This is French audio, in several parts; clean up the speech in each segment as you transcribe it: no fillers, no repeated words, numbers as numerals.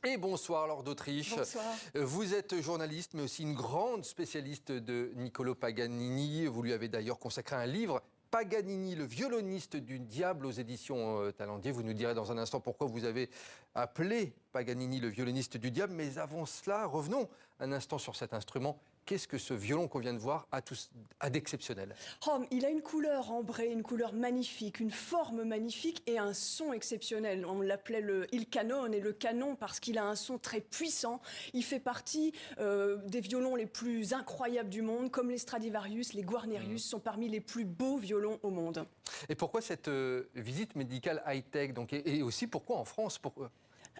Et bonsoir Laure d'Autriche. Bonsoir. Vous êtes journaliste mais aussi une grande spécialiste de Niccolò Paganini. Vous lui avez d'ailleurs consacré un livre, Paganini, le violoniste du diable, aux éditions Talendier. Vous nous direz dans un instant pourquoi vous avez appelé Paganini le violoniste du diable. Mais avant cela, revenons un instant sur cet instrument. Qu'est-ce que ce violon qu'on vient de voir a d'exceptionnel? Oh, il a une couleur ambrée, une couleur magnifique, une forme magnifique et un son exceptionnel. On l'appelait il canone et le canon parce qu'il a un son très puissant. Il fait partie des violons les plus incroyables du monde, comme les Stradivarius, les Guarnerius sont parmi les plus beaux violons au monde. Et pourquoi cette visite médicale high-tech et aussi pourquoi en France?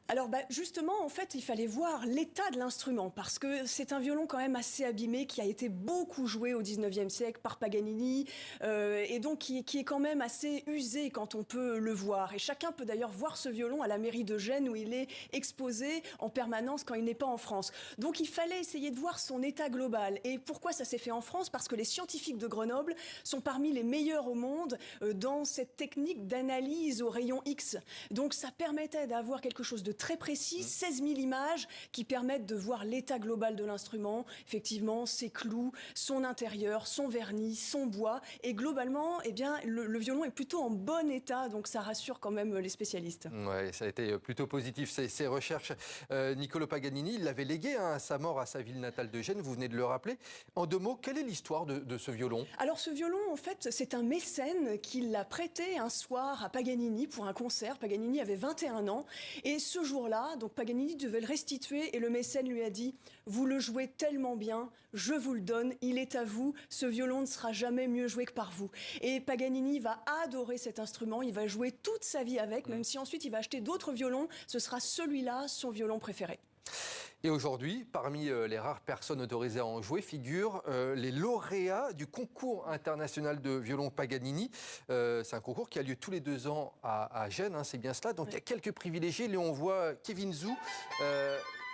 Alors justement, en fait, il fallait voir l'état de l'instrument parce que c'est un violon quand même assez abîmé qui a été beaucoup joué au 19e siècle par Paganini et donc qui est quand même assez usé quand on peut le voir. Et chacun peut d'ailleurs voir ce violon à la mairie de Gênes où il est exposé en permanence quand il n'est pas en France. Donc il fallait essayer de voir son état global. Et pourquoi ça s'est fait en France? Parce que les scientifiques de Grenoble sont parmi les meilleurs au monde dans cette technique d'analyse au rayon X. Donc ça permettait d'avoir quelque chose de très précis, 16 000 images qui permettent de voir l'état global de l'instrument, effectivement ses clous, son intérieur, son vernis, son bois et globalement eh bien, le violon est plutôt en bon état donc ça rassure quand même les spécialistes. Oui, ça a été plutôt positif ces recherches. Niccolò Paganini, il l'avait légué à sa mort à sa ville natale de Gênes, vous venez de le rappeler. En deux mots, quelle est l'histoire de ce violon? Alors ce violon en fait c'est un mécène qui l'a prêté un soir à Paganini pour un concert. Paganini avait 21 ans et ce jour-là, donc Paganini devait le restituer et le mécène lui a dit « Vous le jouez tellement bien, je vous le donne, il est à vous, ce violon ne sera jamais mieux joué que par vous. » Et Paganini va adorer cet instrument, il va jouer toute sa vie avec, même si ensuite il va acheter d'autres violons, ce sera celui-là son violon préféré. Et aujourd'hui, parmi les rares personnes autorisées à en jouer, figurent les lauréats du concours international de violon Paganini. C'est un concours qui a lieu tous les 2 ans à Gênes, hein, c'est bien cela. Donc il y a quelques privilégiés. Là, on voit Kevin Zou.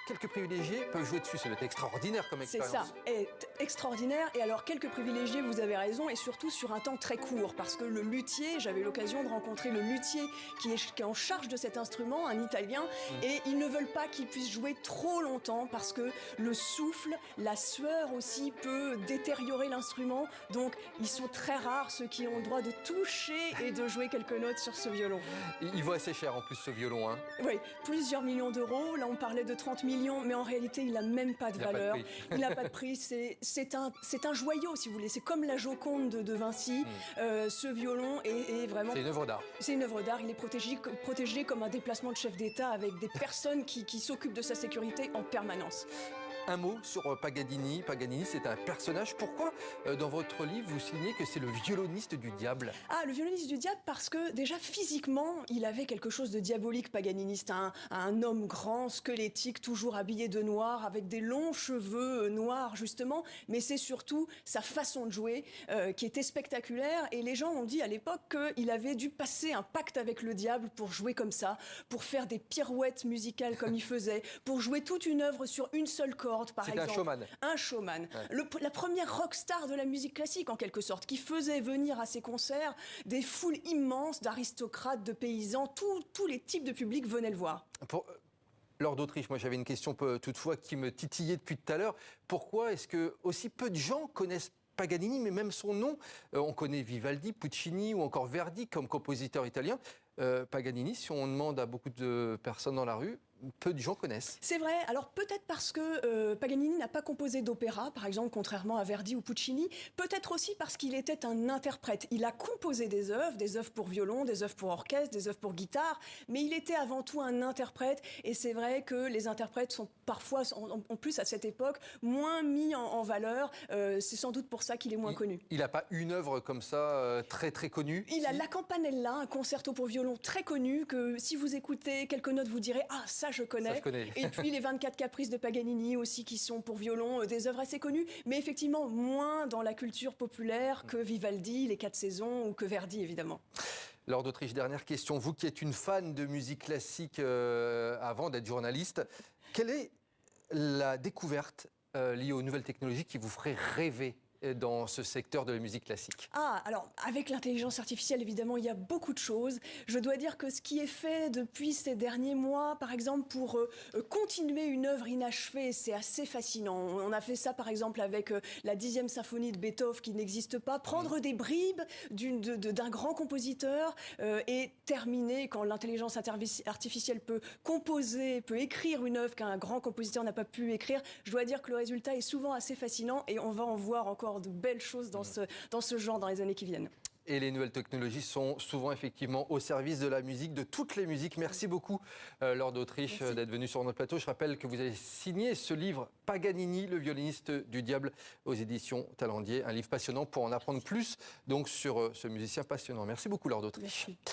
Quelques privilégiés peuvent jouer dessus. Ça doit être extraordinaire comme expérience. C'est ça, extraordinaire. Et alors, quelques privilégiés, vous avez raison, et surtout sur un temps très court. Parce que le luthier, j'avais l'occasion de rencontrer le luthier qui est en charge de cet instrument, un Italien, et ils ne veulent pas qu'il puisse jouer trop longtemps parce que le souffle, la sueur aussi peut détériorer l'instrument. Donc, ils sont très rares ceux qui ont le droit de toucher et de jouer quelques notes sur ce violon. Il vaut assez cher en plus ce violon. Hein. Oui, plusieurs millions d'euros. Là, on parlait de 30 millions, mais en réalité, il n'a même pas de valeur. Il n'a pas de prix. C'est un joyau, si vous voulez. C'est comme la Joconde de Vinci. Ce violon est vraiment... C'est une œuvre d'art. C'est une œuvre d'art. Il est protégé comme un déplacement de chef d'État avec des personnes qui s'occupent de sa sécurité en permanence. Un mot sur Paganini. Paganini, c'est un personnage. Pourquoi, dans votre livre, vous signez que c'est le violoniste du diable? Ah, le violoniste du diable, parce que déjà physiquement, il avait quelque chose de diabolique, Paganini. C'est un homme grand, squelettique, toujours habillé de noir, avec des longs cheveux noirs, justement. Mais c'est surtout sa façon de jouer qui était spectaculaire. Et les gens ont dit à l'époque qu'il avait dû passer un pacte avec le diable pour jouer comme ça, pour faire des pirouettes musicales comme il faisait, pour jouer toute une œuvre sur une seule corde. Par exemple. Un showman. Un showman. Ouais. La première rockstar de la musique classique, en quelque sorte, qui faisait venir à ses concerts des foules immenses d'aristocrates, de paysans. Tous les types de publics venaient le voir. Laure d'Autriche, moi j'avais une question toutefois qui me titillait depuis tout à l'heure. Pourquoi est-ce que aussi peu de gens connaissent Paganini, mais même son nom? On connaît Vivaldi, Puccini ou encore Verdi comme compositeur italien. Paganini, si on demande à beaucoup de personnes dans la rue, peu de gens connaissent. C'est vrai. Alors peut-être parce que Paganini n'a pas composé d'opéra, par exemple, contrairement à Verdi ou Puccini. Peut-être aussi parce qu'il était un interprète. Il a composé des œuvres pour violon, des œuvres pour orchestre, des œuvres pour guitare, mais il était avant tout un interprète. Et c'est vrai que les interprètes sont parfois, en plus à cette époque, moins mis en valeur. C'est sans doute pour ça qu'il est moins connu. Il n'a pas une œuvre comme ça, très très connue? Il a La Campanella, un concerto pour violon très connu, que si vous écoutez quelques notes, vous direz « Ah, ça je connais ». Ça, je connais. Et puis les 24 caprices de Paganini aussi, qui sont pour violon des œuvres assez connues, mais effectivement moins dans la culture populaire que Vivaldi, les 4 saisons ou que Verdi, évidemment. Laure d'Autriche, dernière question. Vous qui êtes une fan de musique classique avant d'être journaliste, quelle est la découverte liée aux nouvelles technologies qui vous ferait rêver dans ce secteur de la musique classique? Ah, alors, avec l'intelligence artificielle, évidemment, il y a beaucoup de choses. Je dois dire que ce qui est fait depuis ces derniers mois, par exemple, pour continuer une œuvre inachevée, c'est assez fascinant. On a fait ça, par exemple, avec la 10e symphonie de Beethoven qui n'existe pas. Prendre des bribes d'un grand compositeur et terminer quand l'intelligence artificielle peut composer, peut écrire une œuvre qu'un grand compositeur n'a pas pu écrire. Je dois dire que le résultat est souvent assez fascinant et on va en voir encore de belles choses dans ce genre dans les années qui viennent. Et les nouvelles technologies sont souvent effectivement au service de la musique, de toutes les musiques. Merci beaucoup, Laure d'Autriche, d'être venue sur notre plateau. Je rappelle que vous avez signé ce livre, Paganini, le violoniste du diable, aux éditions Talendier. Un livre passionnant pour en apprendre plus donc, sur ce musicien passionnant. Merci beaucoup, Laure d'Autriche. Merci.